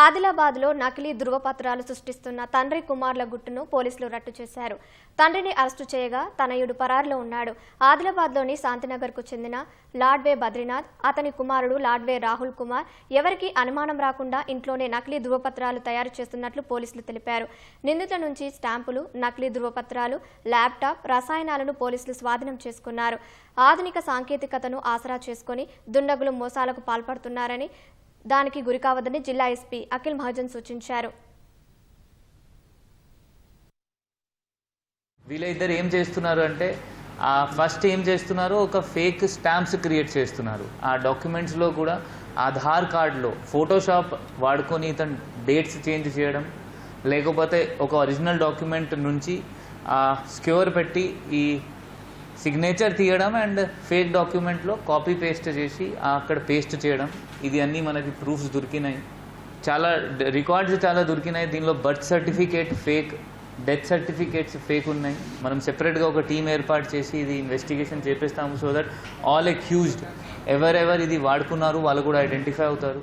ఆదిలాబాద్లో నకిలీ ధృవపత్రాలు సృష్టిస్తున్న తండ్రి కుమార్ల గుట్టును పోలీసులు రట్టు చేశారు. తండ్రిని అరెస్టు చేయగా తనయుడు పరారులో ఉన్నాడు. ఆదిలాబాద్లోని శాంతినగర్కు చెందిన లాడ్వే బద్రీనాథ్, అతని కుమారుడు లాడ్వే రాహుల్ కుమార్ ఎవరికీ అనుమానం రాకుండా ఇంట్లోనే నకిలీ ధృవపత్రాలు తయారు చేస్తున్నట్లు పోలీసులు తెలిపారు. నిందితుల నుంచి స్టాంపులు, నకిలీ ధృవపత్రాలు, ల్యాప్టాప్, రసాయనాలను పోలీసులు స్వాధీనం చేసుకున్నారు. ఆధునిక సాంకేతికతను ఆసరా చేసుకుని దుండగులు మోసాలకు పాల్పడుతున్నారని, దానికి గురికావద్దని జిల్లా ఎస్పీ అఖిల్ మహాజన్ సూచించారు. వీళ్ళిద్దరు ఏం చేస్తున్నారు అంటే ఫస్ట్ ఏం చేస్తున్నారు, ఒక ఫేక్ స్టాంప్స్ క్రియేట్ చేస్తున్నారు. ఆ డాక్యుమెంట్స్లో కూడా ఆధార్ కార్డులో ఫోటోషాప్ వాడుకొని ఇతను డేట్స్ చేంజ్ చేయడం, లేకపోతే ఒక ఒరిజినల్ డాక్యుమెంట్ నుంచి స్క్యూర్ పెట్టి ఈ సిగ్నేచర్ తీయడం అండ్ ఫేక్ డాక్యుమెంట్లో కాపీ పేస్ట్ చేసి అక్కడ పేస్ట్ చేయడం. ఇది అన్నీ మనకి ప్రూఫ్స్ దొరికినాయి. చాలా రికార్డ్స్ చాలా దొరికినాయి. దీనిలో birth certificate fake, death certificates fake ఉన్నాయి. మనం సెపరేట్గా ఒక టీం ఏర్పాటు చేసి ఇది ఇన్వెస్టిగేషన్ చేపిస్తాము. సో దట్ ఆల్ అక్యూజ్డ్ ఎవరెవరు ఇది వాడుకున్నారు వాళ్ళు కూడా ఐడెంటిఫై అవుతారు.